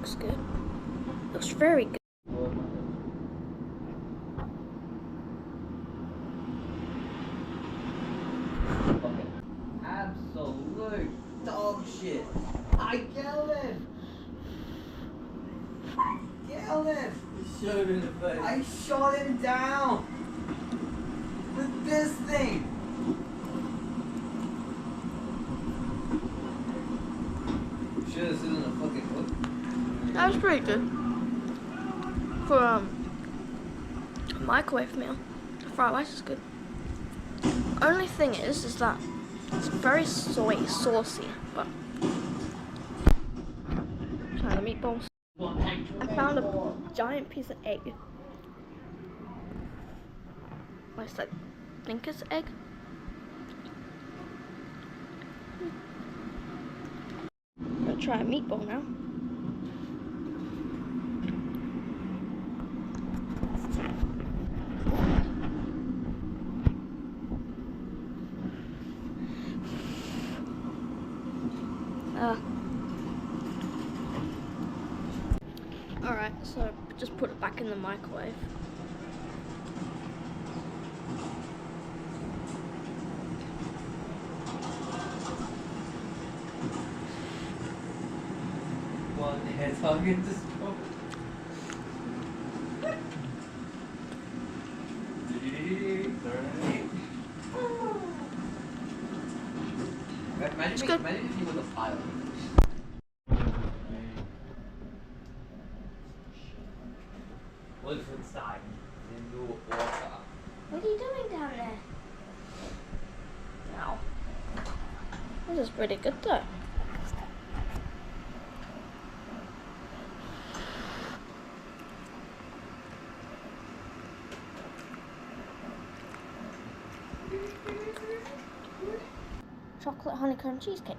looks good. Looks very good. Absolute dog shit. I killed him. Killed him. You shot him in the face. I shot him down with this thing. You sure this isn't a fucking book? That was pretty good. For a microwave meal, fried rice is good. Only thing is that it's very saucy, but try the meatballs. I found a giant piece of egg. At least I think it's egg. I'm gonna try a meatball now. Alright, so just put it back in the microwave. One hedgehog in this book. Imagine if you were the pilot. Wolfenstein in the water. What are you doing down there? Now, this is pretty good though. Chocolate honeycomb cheesecake.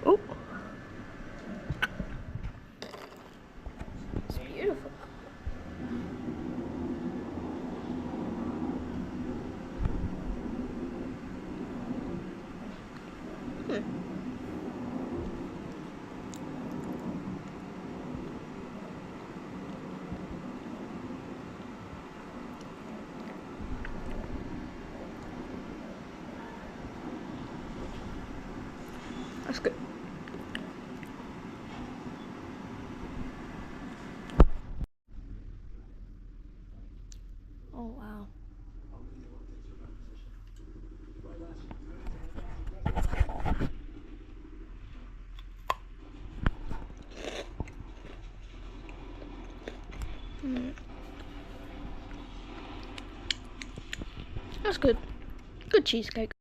Ooh. It's beautiful. That's good. Oh wow. That's good. Good cheesecake.